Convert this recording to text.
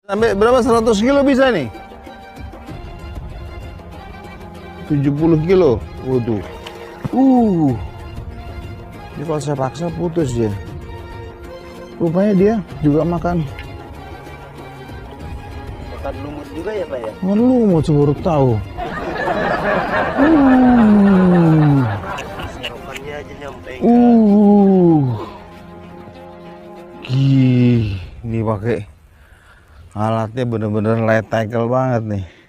Sampai berapa 100 kilo bisa nih? 70 kilo. Waduh. Ini kalau saya paksa putus dia. Rupanya dia juga makan lumut juga ya Pak ya? lumut, baru tahu. Serokannya aja nyampe. Ini pakai alatnya bener-bener light tackle banget nih.